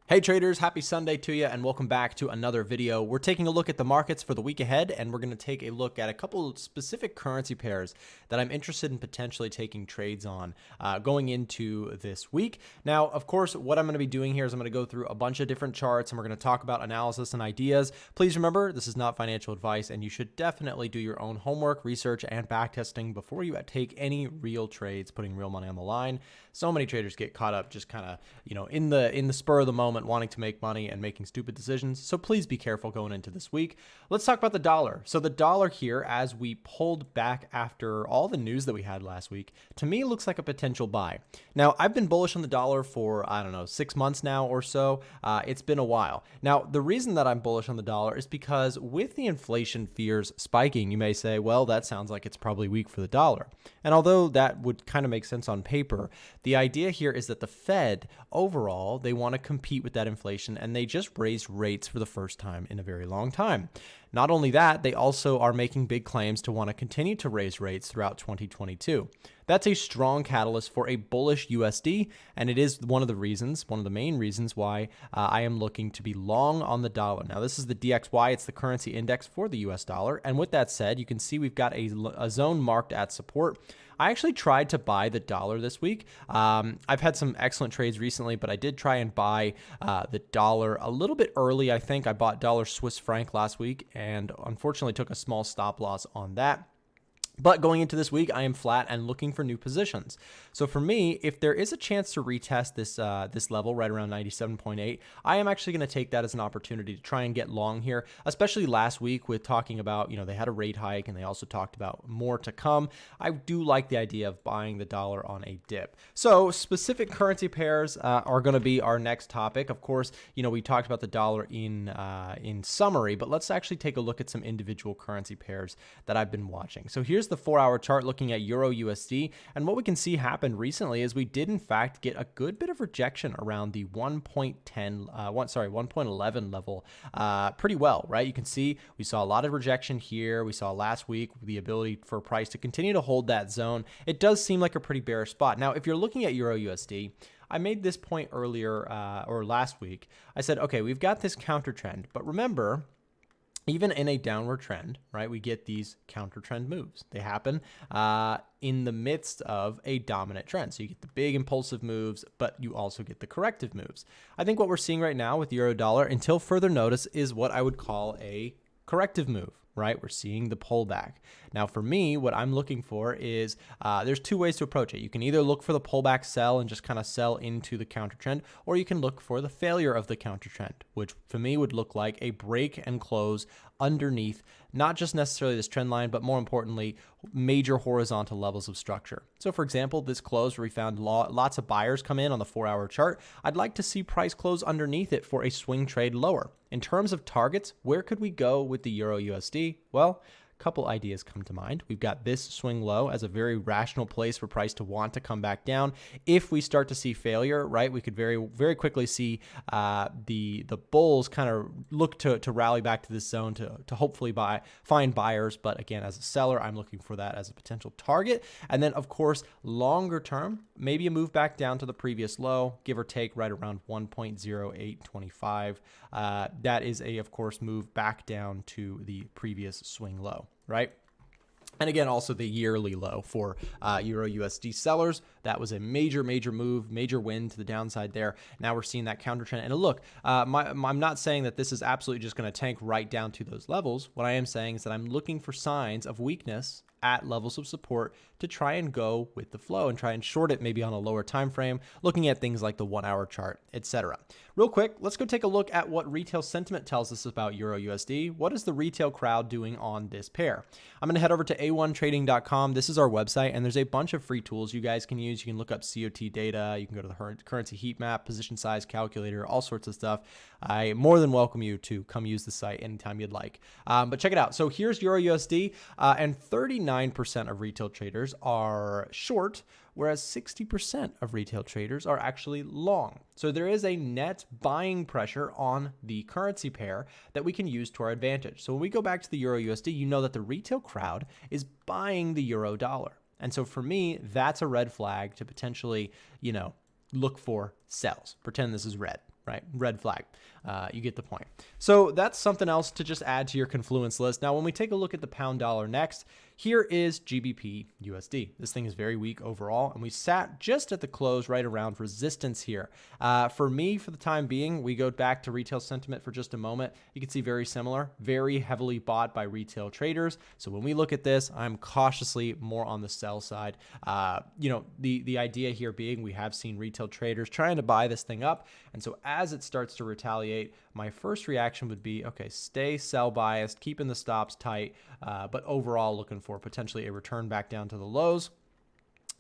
Hey traders, happy Sunday to you and welcome back to another video. We're taking a look at the markets for the week ahead and we're going to take a look at a couple of specific currency pairs that I'm interested in potentially taking trades on going into this week. Now, of course, what I'm going to be doing here is I'm going to go through a bunch of different charts and we're going to talk about analysis and ideas. Please remember, this is not financial advice and you should definitely do your own homework, research, and backtesting before you take any real trades, putting real money on the line. So many traders get caught up just kind of, in the spur of the moment, wanting to make money and making stupid decisions. So please be careful going into this week. Let's talk about the dollar. So the dollar here, as we pulled back after all the news that we had last week, to me looks like a potential buy. Now, I've been bullish on the dollar for, 6 months now or so. It's been a while. Now, the reason that I'm bullish on the dollar is because with the inflation fears spiking, you may say, well, that sounds like it's probably weak for the dollar. And although that would kind of make sense on paper, the idea here is that the Fed overall, they want to compete with that inflation and they just raised rates for the first time in a very long time. Not only that, they also are making big claims to want to continue to raise rates throughout 2022. That's a strong catalyst for a bullish USD, and it is one of the main reasons why I am looking to be long on the dollar. Now, this is the DXY, it's the currency index for the US dollar, and with that said, you can see we've got a zone marked at support. I actually tried to buy the dollar this week. I've had some excellent trades recently, but I did try and buy the dollar a little bit early. I think I bought dollar Swiss franc last week and unfortunately took a small stop loss on that. But going into this week, I am flat and looking for new positions. So for me, if there is a chance to retest this level right around 97.8, I am actually going to take that as an opportunity to try and get long here, especially last week with talking about, they had a rate hike and they also talked about more to come. I do like the idea of buying the dollar on a dip. So specific currency pairs are going to be our next topic. Of course, we talked about the dollar in summary, but let's actually take a look at some individual currency pairs that I've been watching. So here's the 4-hour chart looking at EURUSD, and what we can see happened recently is we did in fact get a good bit of rejection around the 1.11 level pretty well, right? You can see we saw a lot of rejection here. We saw last week the ability for price to continue to hold that zone. It does seem like a pretty bearish spot. Now, if you're looking at EURUSD, I made this point earlier or last week. I said, okay, we've got this counter trend, but remember, even in a downward trend, right, we get these counter trend moves. They happen in the midst of a dominant trend. So you get the big impulsive moves, but you also get the corrective moves. I think what we're seeing right now with euro dollar, until further notice, is what I would call a corrective move, right? We're seeing the pullback. Now, for me, what I'm looking for is there's two ways to approach it. You can either look for the pullback sell and just kind of sell into the counter trend, or you can look for the failure of the counter trend, which for me would look like a break and close underneath, not just necessarily this trend line, but more importantly, major horizontal levels of structure. So for example, this close where we found lots of buyers come in on the 4-hour chart, I'd like to see price close underneath it for a swing trade lower. In terms of targets, where could we go with the EURUSD? Well, couple ideas come to mind. We've got this swing low as a very rational place for price to want to come back down. If we start to see failure, right, we could very, very quickly see the bulls kind of look to rally back to this zone to hopefully find buyers. But again, as a seller, I'm looking for that as a potential target. And then, of course, longer term, maybe a move back down to the previous low, give or take right around 1.0825. That is of course, move back down to the previous swing low, right? And again, also the yearly low for EURUSD sellers. That was a major move, major win to the downside there. Now we're seeing that counter trend. And look, I'm not saying that this is absolutely just going to tank right down to those levels. What I am saying is that I'm looking for signs of weakness at levels of support to try and go with the flow and try and short it maybe on a lower time frame, looking at things like the 1-hour chart, etc. Real quick, let's go take a look at what retail sentiment tells us about EURUSD. What is the retail crowd doing on this pair? I'm going to head over to a1trading.com. This is our website, and there's a bunch of free tools you guys can use. You can look up COT data. You can go to the currency heat map, position size calculator, all sorts of stuff. I more than welcome you to come use the site anytime you'd like. But check it out. So here's EURUSD, and 39% of retail traders are short, whereas 60% of retail traders are actually long. So there is a net buying pressure on the currency pair that we can use to our advantage. So when we go back to the EURUSD, you know that the retail crowd is buying the euro dollar. And so for me, that's a red flag to potentially, look for sells. Pretend this is red. right? Red flag. You get the point. So that's something else to just add to your confluence list. Now, when we take a look at the pound dollar next, here is GBPUSD. This thing is very weak overall, and we sat just at the close right around resistance here. For me, for the time being, we go back to retail sentiment for just a moment. You can see very similar, very heavily bought by retail traders. So when we look at this, I'm cautiously more on the sell side. You know, the idea here being we have seen retail traders trying to buy this thing up. And so as it starts to retaliate, my first reaction would be, okay, stay sell biased, keeping the stops tight, but overall looking for potentially a return back down to the lows.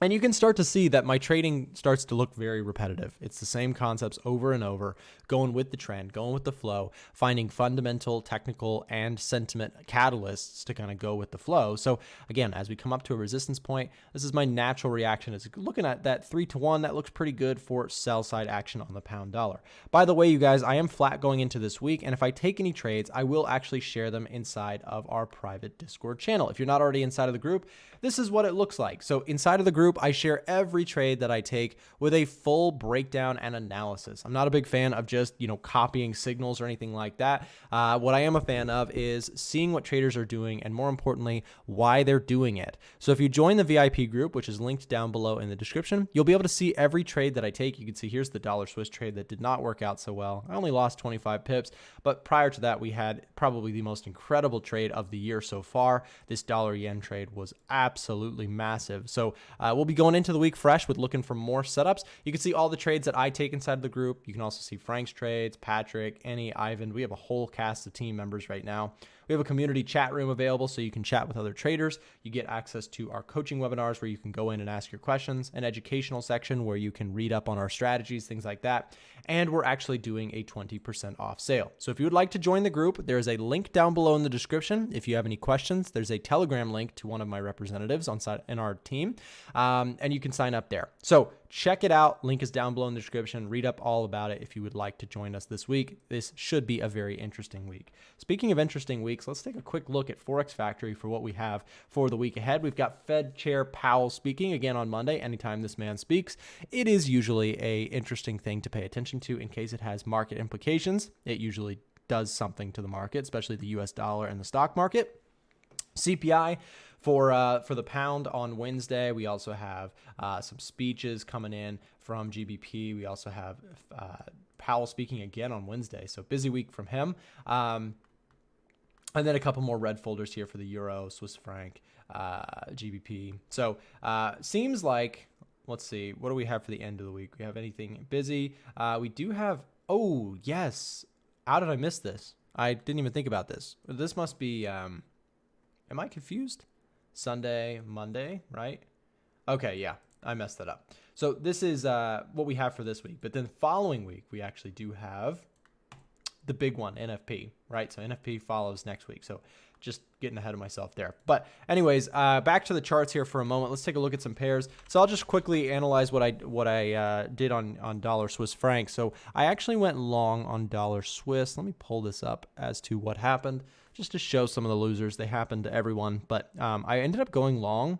And you can start to see that my trading starts to look very repetitive. It's the same concepts over and over, going with the trend, going with the flow, finding fundamental, technical, and sentiment catalysts to kind of go with the flow. So again, as we come up to a resistance point, this is my natural reaction. Is looking at that 3-to-1, that looks pretty good for sell side action on the pound dollar. By the way, you guys, I am flat going into this week, and if I take any trades, I will actually share them inside of our private Discord channel. If you're not already inside of the group, this is what it looks like. So inside of the group, I share every trade that I take with a full breakdown and analysis. I'm not a big fan of just, copying signals or anything like that. What I am a fan of is seeing what traders are doing and, more importantly, why they're doing it. So if you join the VIP group, which is linked down below in the description, you'll be able to see every trade that I take. You can see here's the dollar Swiss trade that did not work out so well. I only lost 25 pips, but prior to that, we had probably the most incredible trade of the year so far. This dollar yen trade was absolutely massive. So we'll be going into the week fresh with looking for more setups. You can see all the trades that I take inside of the group. You can also see Frank's trades, Patrick, Annie, Ivan. We have a whole cast of team members right now. We have a community chat room available so you can chat with other traders. You get access to our coaching webinars where you can go in and ask your questions, an educational section where you can read up on our strategies, things like that. And we're actually doing a 20% off sale. So if you would like to join the group, there is a link down below in the description. If you have any questions, there's a Telegram link to one of my representatives in our team, and you can sign up there. So check it out. Link is down below in the description. Read up all about it if you would like to join us this week. This should be a very interesting week. Speaking of interesting weeks, let's take a quick look at Forex Factory for what we have for the week ahead. We've got Fed Chair Powell speaking again on Monday. Anytime this man speaks, it is usually an interesting thing to pay attention to in case it has market implications. It usually does something to the market, especially the US dollar and the stock market. CPI for the pound on Wednesday. We also have some speeches coming in from GBP. We also have Powell speaking again on Wednesday. So busy week from him. And then a couple more red folders here for the euro, Swiss franc, GBP. So seems like, let's see, what do we have for the end of the week? We have anything busy? We do have, oh, yes. How did I miss this? I didn't even think about this. This must be, am I confused? Sunday, Monday, right? Okay, yeah, I messed that up. So this is what we have for this week. But then following week, we actually do have the big one, NFP, right? So NFP follows next week. So just getting ahead of myself there. But anyways, back to the charts here for a moment. Let's take a look at some pairs. So I'll just quickly analyze what I did on dollar Swiss franc. So I actually went long on dollar Swiss. Let me pull this up as to what happened, just to show some of the losers. They happened to everyone, but I ended up going long.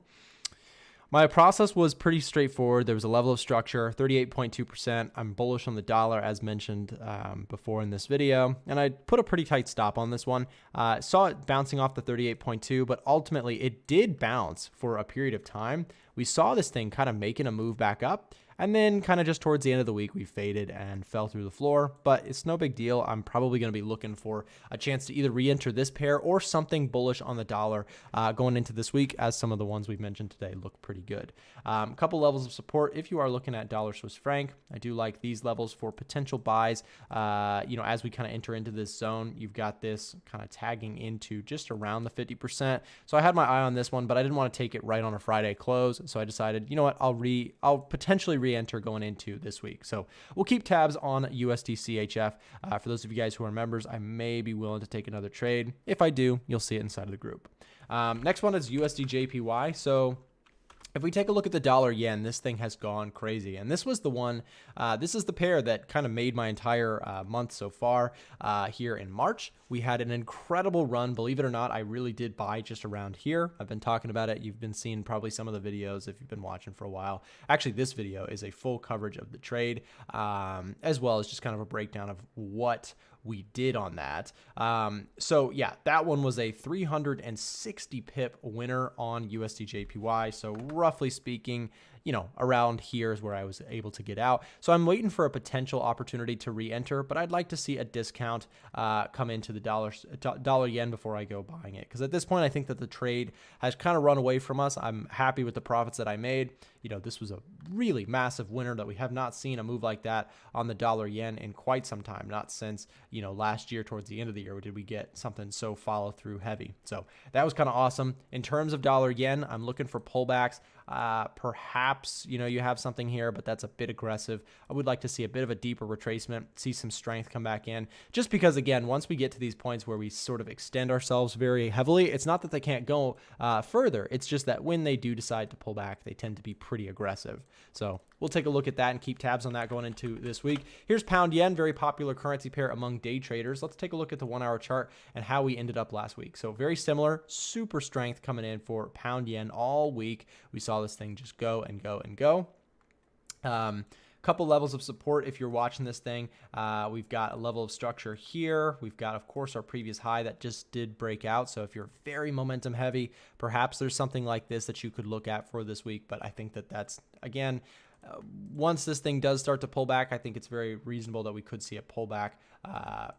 My process was pretty straightforward. There was a level of structure, 38.2%. I'm bullish on the dollar, as mentioned before in this video. And I put a pretty tight stop on this one. Saw it bouncing off the 38.2, but ultimately it did bounce for a period of time. We saw this thing kind of making a move back up. And then kind of just towards the end of the week, we faded and fell through the floor, but it's no big deal. I'm probably going to be looking for a chance to either re-enter this pair or something bullish on the dollar going into this week, as some of the ones we've mentioned today look pretty good. A couple levels of support if you are looking at dollar Swiss franc. I do like these levels for potential buys. As we kind of enter into this zone, you've got this kind of tagging into just around the 50%. So I had my eye on this one, but I didn't want to take it right on a Friday close. So I decided, you know what, I'll potentially re-enter going into this week. So we'll keep tabs on USD CHF. For those of you guys who are members, I may be willing to take another trade. If I do, you'll see it inside of the group. Next one is USDJPY. So If we take a look at the dollar yen, this thing has gone crazy. And this was the one, this is the pair that kind of made my entire month so far here in March. We had an incredible run. Believe it or not, I really did buy just around here. I've been talking about it. You've been seeing probably some of the videos if you've been watching for a while. Actually, this video is a full coverage of the trade, as well as just kind of a breakdown of what we did on that. So yeah, that one was a 360 pip winner on USDJPY. So roughly speaking, you know, around here is where I was able to get out. So I'm waiting for a potential opportunity to re-enter, but I'd like to see a discount come into the dollar yen before I go buying it. Because at this point, I think that the trade has kind of run away from us. I'm happy with the profits that I made. You know, this was a really massive winner that we have not seen a move like that on the dollar yen in quite some time. Not since, you know, last year towards the end of the year did we get something so follow through heavy. So that was kind of awesome. In terms of dollar yen, I'm looking for pullbacks. Perhaps, you know, you have something here, but that's a bit aggressive. I would like to see a bit of a deeper retracement, see some strength come back in, just because, again, once we get to these points where we sort of extend ourselves very heavily, it's not that they can't go further. It's just that when they do decide to pull back, they tend to be pretty aggressive. So we'll take a look at that and keep tabs on that going into this week. Here's pound yen, very popular currency pair among day traders. Let's take a look at the 1 hour chart and how we ended up last week. So very similar, super strength coming in for pound yen all week. We saw this thing just go and go and go. Couple levels of support if you're watching this thing. We've got a level of structure here. We've got, of course, our previous high that just did break out. So if you're very momentum heavy, perhaps there's something like this that you could look at for this week. But I think that that's, again, once this thing does start to pull back, I think it's very reasonable that we could see a pullback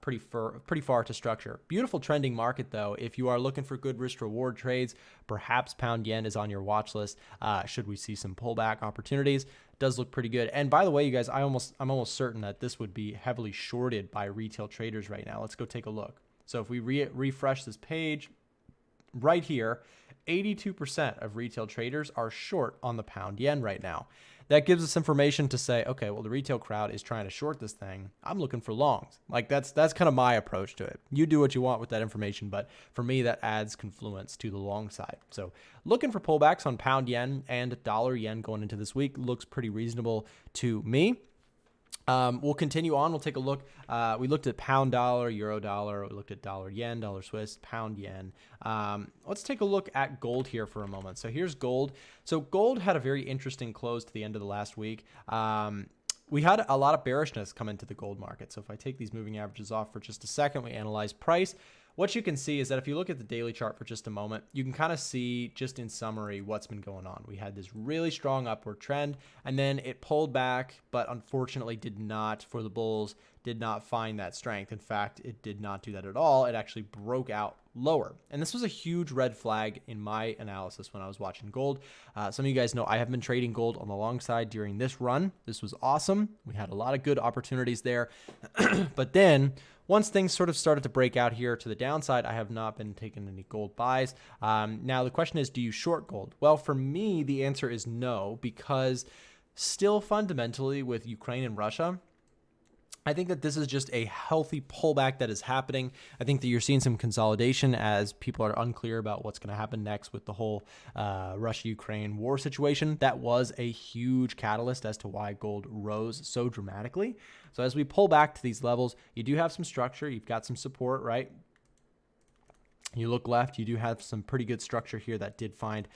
pretty far to structure. Beautiful trending market, though. If you are looking for good risk reward trades, perhaps pound yen is on your watch list. Should we see some pullback opportunities? Does look pretty good. And by the way, you guys, I'm almost certain that this would be heavily shorted by retail traders right now. Let's go take a look. So if we refresh this page right here, 82% of retail traders are short on the pound yen right now. That gives us information to say, okay, well, the retail crowd is trying to short this thing. I'm looking for longs. Like that's kind of my approach to it. You do what you want with that information, but for me, that adds confluence to the long side. So looking for pullbacks on pound yen and dollar yen going into this week looks pretty reasonable to me. We'll continue on. We'll take a look. We looked at pound dollar, euro dollar. We looked at dollar yen, dollar Swiss, pound yen. Let's take a look at gold here for a moment. So here's gold. So gold had a very interesting close to the end of the last week. We had a lot of bearishness come into the gold market. So if I take these moving averages off for just a second, we analyze price. What you can see is that if you look at the daily chart for just a moment, you can kind of see just in summary what's been going on. We had this really strong upward trend and then it pulled back, but unfortunately did not, for the bulls, did not find that strength. In fact, it did not do that at all. It actually broke out lower. And this was a huge red flag in my analysis when I was watching gold. Some of you guys know I have been trading gold on the long side during this run. This was awesome. We had a lot of good opportunities there. But then once things sort of started to break out here to the downside, I have not been taking any gold buys. Now the question is, do you short gold? Well, for me, the answer is no, because still fundamentally with Ukraine and Russia, I think that this is just a healthy pullback that is happening. I think that you're seeing some consolidation as people are unclear about what's going to happen next with the whole Russia-Ukraine war situation. That was a huge catalyst as to why gold rose so dramatically. So as we pull back to these levels, you do have some structure. You've got some support, right? You look left, you do have some pretty good structure here that did find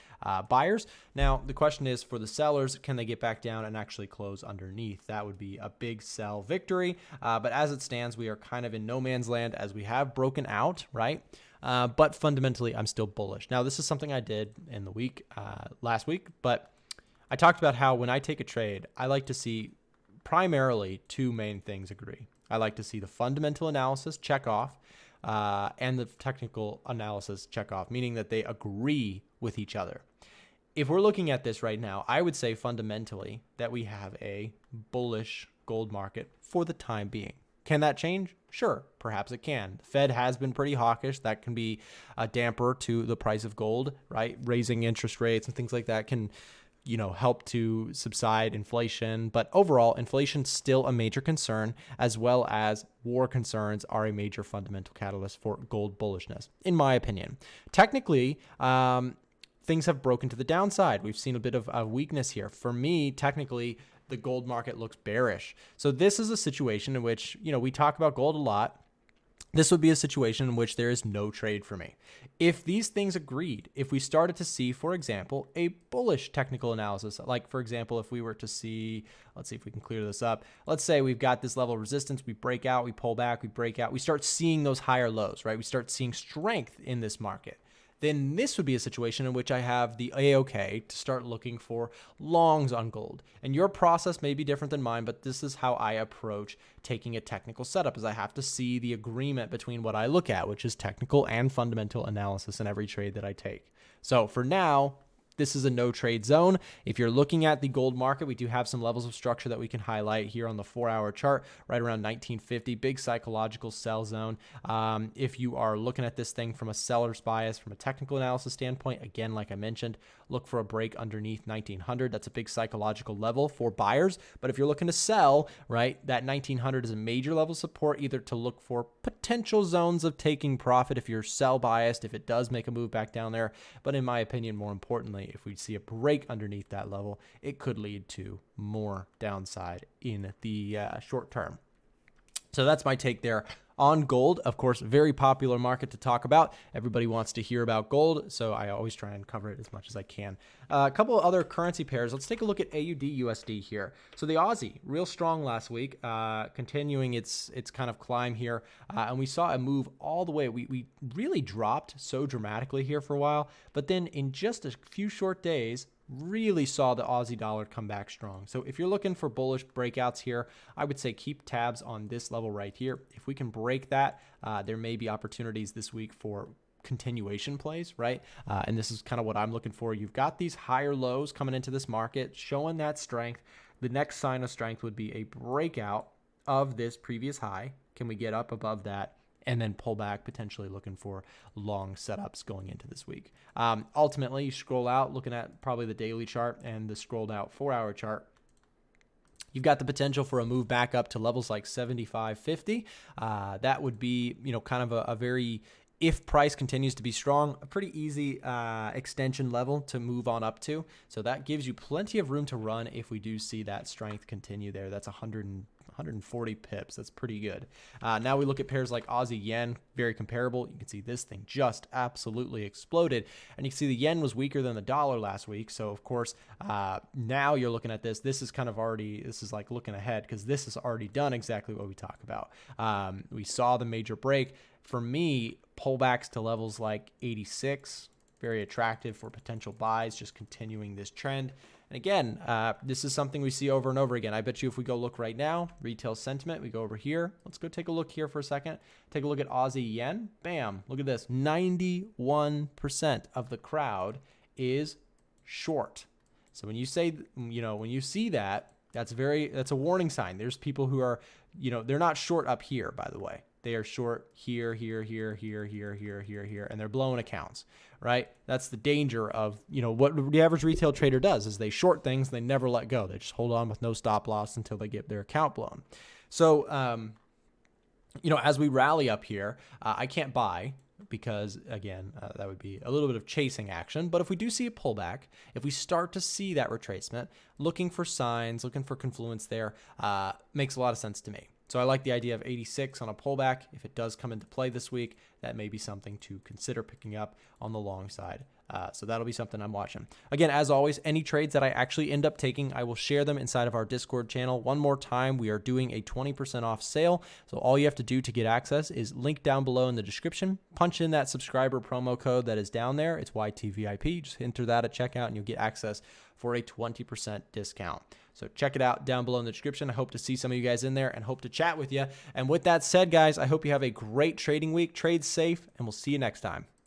buyers. Now, the question is for the sellers, can they get back down and actually close underneath? That would be a big sell victory. But as it stands, we are kind of in no man's land as we have broken out, right? But fundamentally, I'm still bullish. Now, this is something I did in the week, last week, but I talked about how when I take a trade, I like to see primarily two main things agree. I like to see the fundamental analysis check off, and the technical analysis check off, meaning that they agree with each other. If we're looking at this right now, I would say fundamentally that we have a bullish gold market for the time being. Can that change? Sure, perhaps it can. The Fed has been pretty hawkish. That can be a damper to the price of gold, right? Raising interest rates and things like that can, you know, help to subside inflation. But overall, inflation's still a major concern, as well as war concerns are a major fundamental catalyst for gold bullishness, in my opinion. Technically, things have broken to the downside. We've seen a bit of a weakness here. For me, technically, the gold market looks bearish. So this is a situation in which, we talk about gold a lot. This would be a situation in which there is no trade for me. If these things agreed, if we started to see, for example, a bullish technical analysis, like for example, if we were to see, let's see if we can clear this up. Let's say we've got this level of resistance, we break out, we pull back, we break out, we start seeing those higher lows, right? We start seeing strength in this market. Then this would be a situation in which I have the AOK to start looking for longs on gold. And your process may be different than mine, but this is how I approach taking a technical setup, is I have to see the agreement between what I look at, which is technical and fundamental analysis in every trade that I take. So for now, this is a no trade zone. If you're looking at the gold market, we do have some levels of structure that we can highlight here on the 4-hour chart, right around 1950, big psychological sell zone. If you are looking at this thing from a seller's bias, from a technical analysis standpoint, again, like I mentioned, look for a break underneath 1900. That's a big psychological level for buyers. But if you're looking to sell, right, that 1900 is a major level of support, either to look for potential zones of taking profit if you're sell biased, if it does make a move back down there. But in my opinion, more importantly, if we see a break underneath that level, it could lead to more downside in the short term. So that's my take there on gold. Of course, very popular market to talk about. Everybody wants to hear about gold, so I always try and cover it as much as I can. A couple of other currency pairs. Let's take a look at AUDUSD here. So the Aussie, real strong last week, continuing its kind of climb here, and we saw a move all the way. We really dropped so dramatically here for a while, but then in just a few short days, really saw the Aussie dollar come back strong. So if you're looking for bullish breakouts here, I would say keep tabs on this level right here. If we can break that, there may be opportunities this week for continuation plays, right? And this is kind of what I'm looking for. You've got these higher lows coming into this market, showing that strength. The next sign of strength would be a breakout of this previous high. Can we get up above that? And then pull back, potentially looking for long setups going into this week. Ultimately, you scroll out, looking at probably the daily chart and the scrolled out 4-hour chart. You've got the potential for a move back up to levels like 75.50. That would be, kind of a very, if price continues to be strong, a pretty easy extension level to move on up to. So that gives you plenty of room to run if we do see that strength continue there. That's 140 pips. That's pretty good. Now we look at pairs like Aussie Yen, very comparable. You can see this thing just absolutely exploded. And you can see the yen was weaker than the dollar last week. So of course, now you're looking at this. This is kind of already, this is like looking ahead because this has already done exactly what we talk about. We saw the major break. For me, pullbacks to levels like 86, very attractive for potential buys, just continuing this trend. And again, this is something we see over and over again. I bet you if we go look right now, retail sentiment, we go over here. Let's go take a look here for a second. Take a look at Aussie Yen. Bam, look at this. 91% of the crowd is short. So when you say, when you see that, that's a warning sign. There's people who are, they're not short up here, by the way. They are short here, here, here, here, here, here, here, here, and they're blowing accounts, right? That's the danger of, what the average retail trader does is they short things, they never let go. They just hold on with no stop loss until they get their account blown. So, as we rally up here, I can't buy because, again, that would be a little bit of chasing action. But if we do see a pullback, if we start to see that retracement, looking for signs, looking for confluence there, makes a lot of sense to me. So I like the idea of 86 on a pullback. If it does come into play this week, that may be something to consider picking up on the long side. So that'll be something I'm watching. Again, as always, any trades that I actually end up taking, I will share them inside of our Discord channel. One more time, we are doing a 20% off sale. So all you have to do to get access is link down below in the description. Punch in that subscriber promo code that is down there. It's YTVIP. Just enter that at checkout and you'll get access for a 20% discount. So check it out down below in the description. I hope to see some of you guys in there and hope to chat with you. And with that said, guys, I hope you have a great trading week. Trade safe, and we'll see you next time.